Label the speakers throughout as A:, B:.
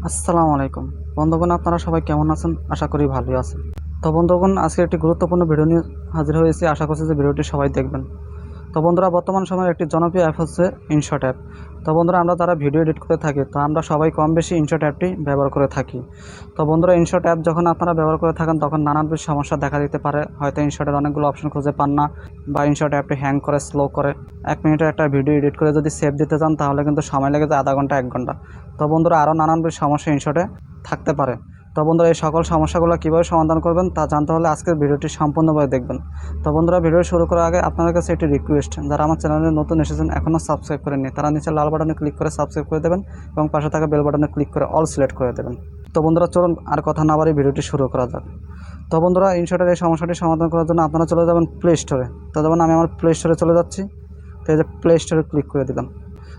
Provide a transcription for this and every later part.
A: আসসালামু আলাইকুম বন্ধুগণ, আপনারা সবাই কেমন আছেন? আশা করি ভালোই আছেন। তো বন্ধুগণ, আজকে একটি গুরুত্বপূর্ণ ভিডিও নিয়ে হাজির হয়েছি। আশা করছি যে ভিডিওটি সবাই দেখবেন। তো বন্ধুরা, বর্তমান সময়ের একটি জনপ্রিয় অ্যাপ হচ্ছে ইনশট অ্যাপ। তো বন্ধুরা, আমরা যারা ভিডিও এডিট করে থাকি, তো আমরা সবাই কম বেশি ইনশট অ্যাপটি ব্যবহার করে থাকি। তো বন্ধুরা, ইনশট অ্যাপ যখন আপনারা ব্যবহার করে থাকেন তখন নানান সমস্যা দেখা দিতে পারে। হয়তো ইনশটের অনেকগুলো অপশন খুঁজে পান না, বা ইনশট অ্যাপটি হ্যাং করে, স্লো করে। 1 মিনিটের একটা ভিডিও এডিট করে যদি সেভ দিতে চান তাহলে কিন্তু সময় লেগে যায় আধা ঘন্টা 1 ঘন্টা। তো বন্ধুরা, আরও নানান সমস্যা ইনশটে থাকতে পারে। তো বন্ধুরা, এই সকল সমস্যাগুলো কীভাবে সমাধান করবেন তা জানতে হলে আজকের ভিডিওটি সম্পূর্ণভাবে দেখবেন। তো বন্ধুরা, ভিডিও শুরু করার আগে আপনাদের কাছে একটি রিকোয়েস্ট, যারা আমার চ্যানেলে নতুন এসেছেন, এখনও সাবস্ক্রাইব করেননি, তারা নিচে লাল বাটনে ক্লিক করে সাবস্ক্রাইব করে দেবেন এবং পাশে থাকা বেল বাটনে ক্লিক করে অল সিলেক্ট করে দেবেন। তো বন্ধুরা, চলুন আর কথা না বাড়িয়ে ভিডিওটি শুরু করা যাক। তো বন্ধুরা, ইনশটের এই সমস্যাটি সমাধান করার জন্য আপনারা চলে যাবেন প্লে স্টোরে। তো যেমন আমি আমার প্লে স্টোরে চলে যাচ্ছি। তো এই যে প্লে স্টোরে ক্লিক করে দিলাম।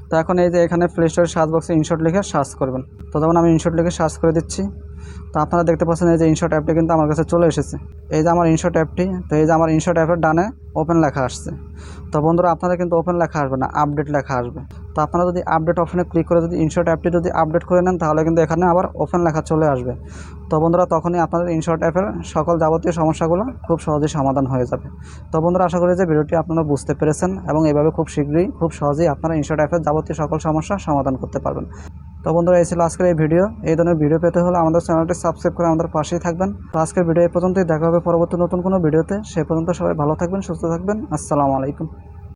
A: তো এখন এই যে এখানে প্লে স্টোরের সার্চ বক্সে ইনশট লিখে সার্চ করবেন। তো যেমন আমি ইনশট লিখে সার্চ করে দিচ্ছি। তো আপনারা দেখতে পাচ্ছেন এই যে ইনশট অ্যাপটি কিন্তু আমার কাছে চলে এসেছে। এই যে আমার ইনশট অ্যাপটি। তো এই যে আমার ইনশট অ্যাপের ডানে ওপেন লেখা আসছে। তো বন্ধুরা, আপনাদের কিন্তু ওপেন লেখা আসবে না, আপডেট লেখা আসবে। তো আপনারা যদি আপডেট অপশনে ক্লিক করে যদি ইনশট অ্যাপটি যদি আপডেট করে নেন তাহলে কিন্তু এখানে আবার ওপেন লেখা চলে আসবে। তো বন্ধুরা, তখনই আপনাদের ইনশট অ্যাপের সকল যাবতীয় সমস্যাগুলো খুব সহজেই সমাধান হয়ে যাবে। তো বন্ধুরা, আশা করি যে ভিডিওটি আপনারা বুঝতে পেরেছেন এবং এভাবে খুব শীঘ্রই খুব সহজেই আপনারা ইনশট অ্যাপের যাবতীয় সকল সমস্যা সমাধান করতে পারবেন। তো বন্ধুরা, এই ছিল আজকের এই ভিডিও। এই ধরনের ভিডিও পেতে হলে আমাদের চ্যানেলটি সাবস্ক্রাইব করে আমাদের পাশেই থাকবেন। তো আজকের ভিডিও এই পর্যন্তই। দেখা হবে পরবর্তী নতুন কোনো ভিডিওতে। সেই পর্যন্ত সবাই ভালো থাকবেন, সুস্থ থাকবেন। আসসালামু আলাইকুম।